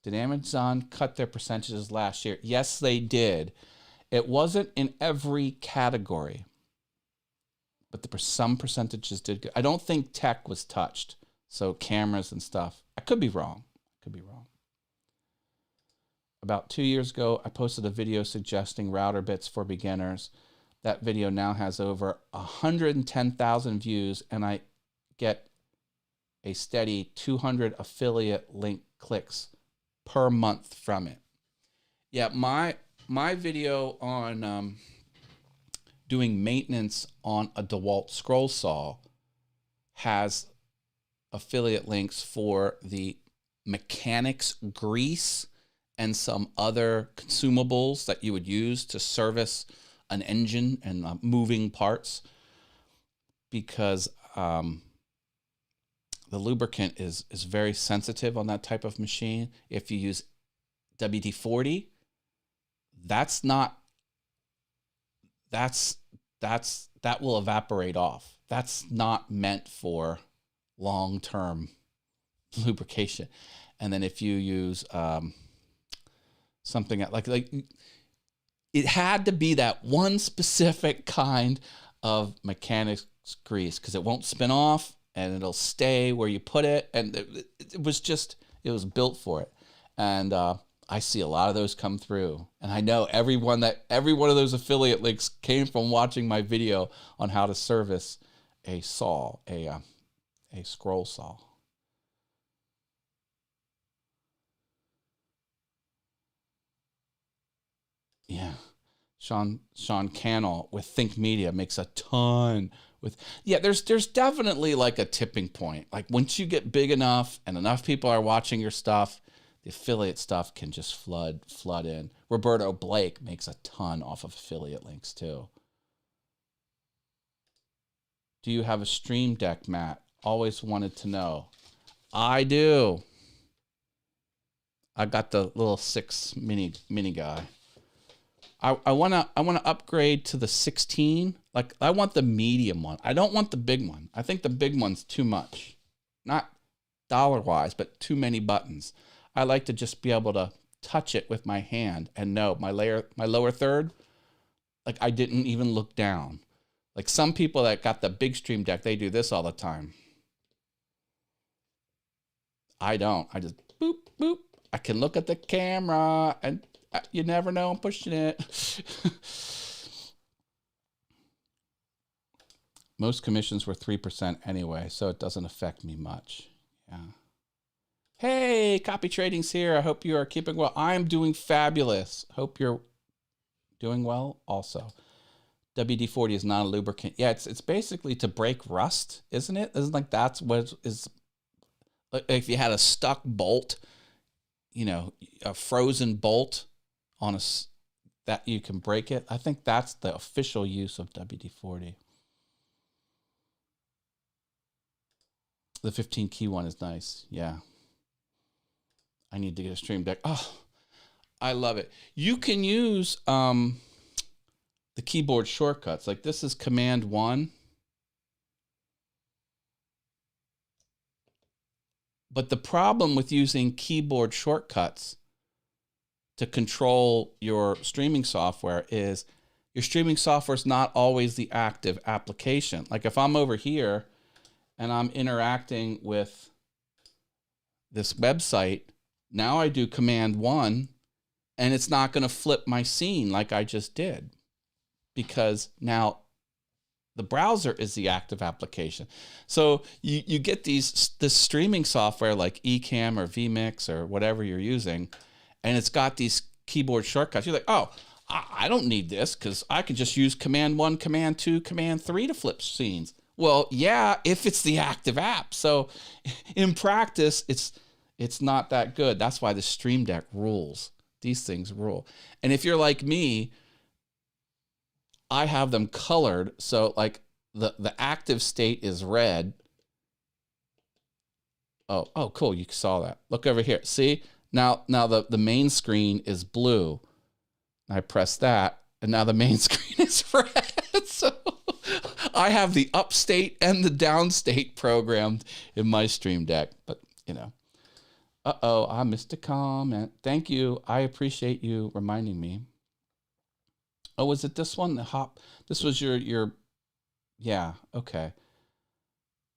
Did Amazon cut their percentages last year? Yes, they did. It wasn't in every category, but some percentages did. I don't think tech was touched. So cameras and stuff. I could be wrong. About 2 years ago, I posted a video suggesting router bits for beginners. That video now has over 110,000 views, and I get a steady 200 affiliate link clicks per month from it. Yeah, my video on doing maintenance on a DeWalt scroll saw has affiliate links for the mechanics grease and some other consumables that you would use to service an engine and moving parts, because the lubricant is very sensitive on that type of machine. If you use WD-40, that will evaporate off. That's not meant for long-term lubrication. And then if you use something like it had to be that one specific kind of mechanics grease, because it won't spin off and it'll stay where you put it. And it was built for it. And I see a lot of those come through. And I know every one of those affiliate links came from watching my video on how to service a saw, a scroll saw. Yeah. Sean Cannell with Think Media makes a ton with, yeah, there's definitely like a tipping point. Like once you get big enough and enough people are watching your stuff, the affiliate stuff can just flood in. Roberto Blake makes a ton off of affiliate links too. Do you have a Stream Deck, Matt? Always wanted to know. I do. I got the little 6 mini guy. I wanna upgrade to the 16. Like I want the medium one. I don't want the big one. I think the big one's too much. Not dollar-wise, but too many buttons. I like to just be able to touch it with my hand and know my lower third, like I didn't even look down. Like some people that got the big Stream Deck, they do this all the time. I don't. I just boop, boop. I can look at the camera and you never know I'm pushing it. Most commissions were 3% anyway, so it doesn't affect me much. Yeah. Hey, Copy Trading's here. I hope you are keeping well. I'm doing fabulous. Hope you're doing well also. WD-40 is not a lubricant. Yeah, it's basically to break rust, isn't it? Isn't like that's what is, if you had a stuck bolt, you know, a frozen bolt on that you can break it. I think that's the official use of WD-40. The 15 key one is nice. Yeah. I need to get a Stream Deck. Oh, I love it. You can use the keyboard shortcuts. Like this is Command 1. But the problem with using keyboard shortcuts to control your streaming software is your streaming software is not always the active application. Like if I'm over here and I'm interacting with this website, now I do Command 1 and it's not going to flip my scene like I just did, because now the browser is the active application. So you get this streaming software like Ecamm or vMix or whatever you're using, and it's got these keyboard shortcuts. You're like, oh, I don't need this because I can just use Command 1, Command 2, Command 3 to flip scenes. Well, yeah, if it's the active app. So in practice, it's not that good. That's why the Stream Deck rules. These things rule. And if you're like me, I have them colored. So like the active state is red. Oh, cool. You saw that. Look over here. See? Now the main screen is blue. I press that, and now the main screen is red. So I have the upstate and the downstate programmed in my Stream Deck. But, you know. Uh-oh, I missed a comment. Thank you. I appreciate you reminding me. Oh, was it this one? The hop. This was your. Yeah. Okay.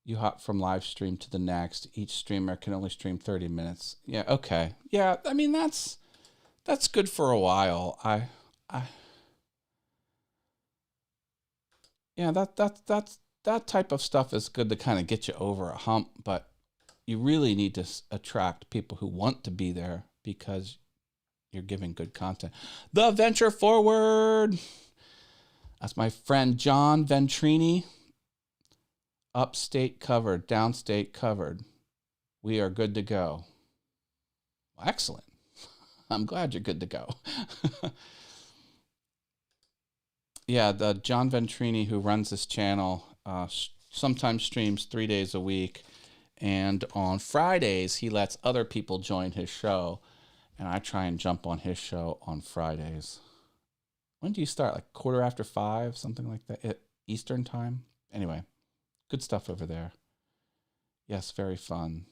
You hop from live stream to the next. Each streamer can only stream 30 minutes. Yeah. Okay. Yeah. I mean, that's good for a while. Yeah. That type of stuff is good to kind of get you over a hump, but you really need to attract people who want to be there because you're giving good content. The Venture Forward. That's my friend John Ventrini. Upstate covered, downstate covered. We are good to go. Well, excellent. I'm glad you're good to go. Yeah, the John Ventrini, who runs this channel, sometimes streams 3 days a week. And on Fridays, he lets other people join his show. And I try and jump on his show on Fridays. When do you start? Like 5:15, something like that, Eastern time? Anyway, good stuff over there. Yes, very fun.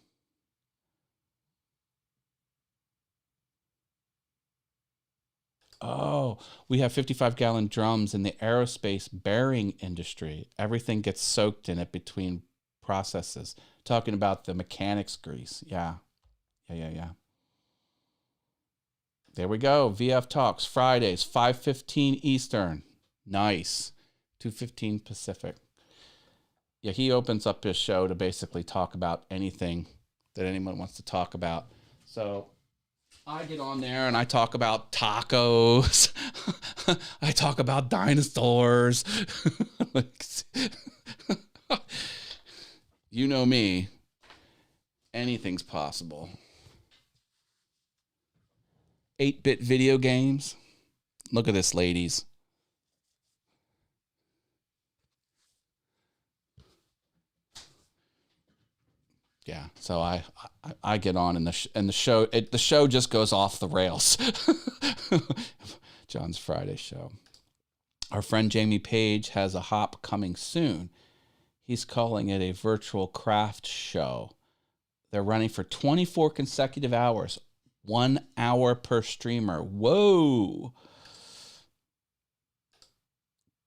Oh, we have 55-gallon drums in the aerospace bearing industry. Everything gets soaked in it between processes. Talking about the mechanics grease. Yeah. There we go. VF Talks, Fridays, 5:15 Eastern. Nice. 2:15 Pacific. Yeah, he opens up his show to basically talk about anything that anyone wants to talk about. So I get on there and I talk about tacos. I talk about dinosaurs. You know me. Anything's possible. 8-bit video games. Look at this, ladies. Yeah, so I get on and the show just goes off the rails. John's Friday show. Our friend Jamie Page has a hop coming soon. He's calling it a virtual craft show. They're running for 24 consecutive hours, 1 hour per streamer. Whoa!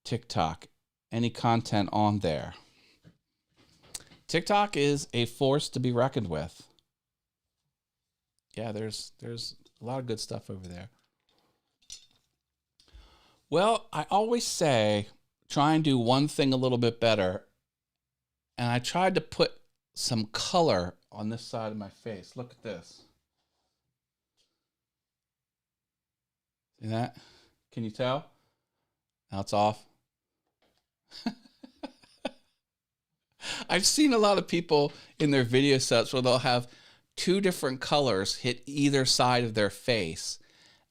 TikTok, any content on there? TikTok is a force to be reckoned with. Yeah, there's a lot of good stuff over there. Well, I always say try and do one thing a little bit better. And I tried to put some color on this side of my face. Look at this. See that? Can you tell? Now it's off. I've seen a lot of people in their video sets where they'll have 2 different colors hit either side of their face.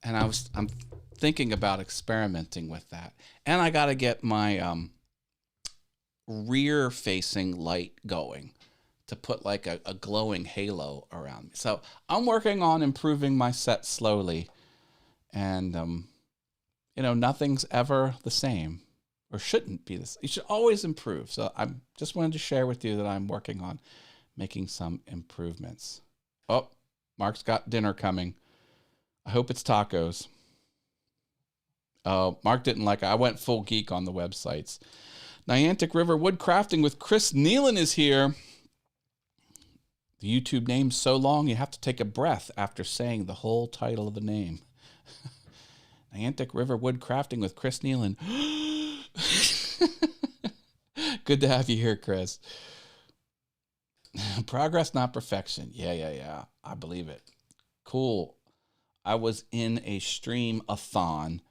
And I'm thinking about experimenting with that. And I got to get my rear facing light going to put like a glowing halo around me. So I'm working on improving my set slowly. And, nothing's ever the same. Or shouldn't be this. You should always improve. So I just wanted to share with you that I'm working on making some improvements. Oh, Mark's got dinner coming. I hope it's tacos. Oh, Mark didn't like it. I went full geek on the websites. Niantic River Wood Crafting with Chris Nealon is here. The YouTube name's so long you have to take a breath after saying the whole title of the name. Niantic River Wood Crafting with Chris Nealon. Good to have you here, Chris. Progress, not perfection. Yeah. I believe it. Cool. I was in a stream-a-thon,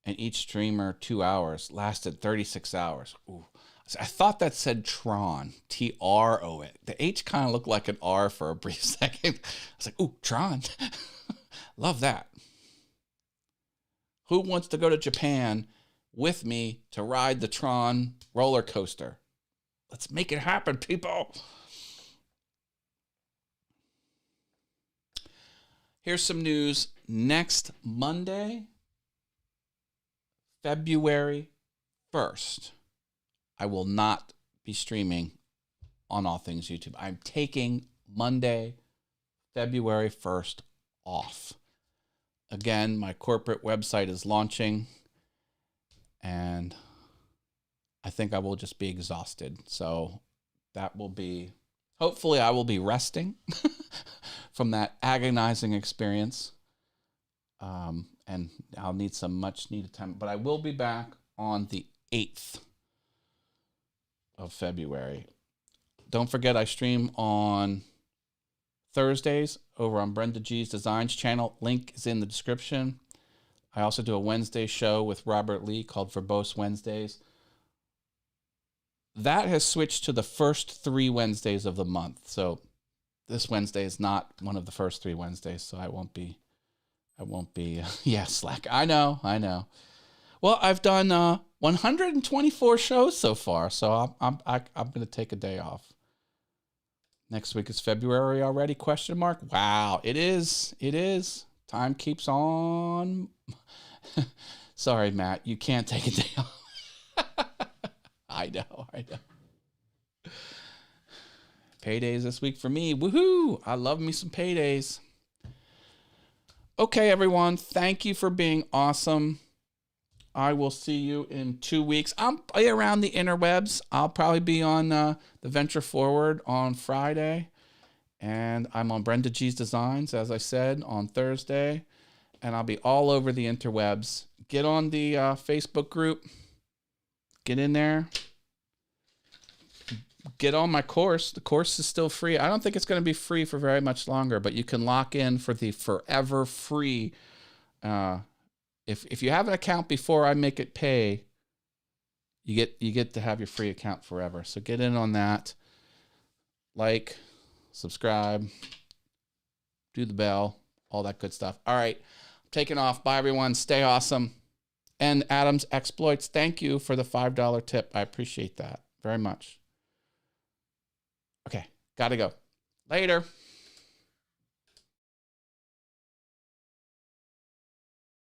and each streamer 2 hours lasted 36 hours. Ooh. I thought that said Tron, T-R-O it. The H kind of looked like an R for a brief second. I was like, ooh, Tron. Love that. Who wants to go to Japan with me to ride the Tron roller coaster? Let's make it happen, people. Here's some news. Next Monday, February 1st, I will not be streaming on All Things YouTube. I'm taking Monday, February 1st off. Again, my corporate website is launching, and I think I will just be exhausted. So that will be, hopefully I will be resting from that agonizing experience. And I'll need some much needed time, but I will be back on the 8th of February. Don't forget, I stream on Thursdays over on Brenda G's Designs channel. Link is in the description. I also do a Wednesday show with Robert Lee called Verbose Wednesdays. that has switched to the first 3 Wednesdays of the month. So this Wednesday is not one of the first 3 Wednesdays, so I won't be, yeah, slack. I know. Well, I've done 124 shows so far, so I'm going to take a day off. Next week is February already, question mark? Wow, it is. Time keeps on. Sorry, Matt, you can't take a day off. I know. Paydays this week for me. Woohoo! I love me some paydays. Okay, everyone. Thank you for being awesome. I will see you in 2 weeks. I'll play around the interwebs. I'll probably be on the Venture Forward on Friday. And I'm on Brenda G's Designs, as I said, on Thursday. And I'll be all over the interwebs. Get on the Facebook group. Get in there. Get on my course. The course is still free. I don't think it's going to be free for very much longer, but you can lock in for the forever free. If you have an account before I make it pay, you get to have your free account forever. So get in on that. Like, subscribe, do the bell, all that good stuff. All right, I'm taking off. Bye, everyone. Stay awesome. And Adam's Exploits, thank you for the $5 tip. I appreciate that very much. Okay, gotta go. Later.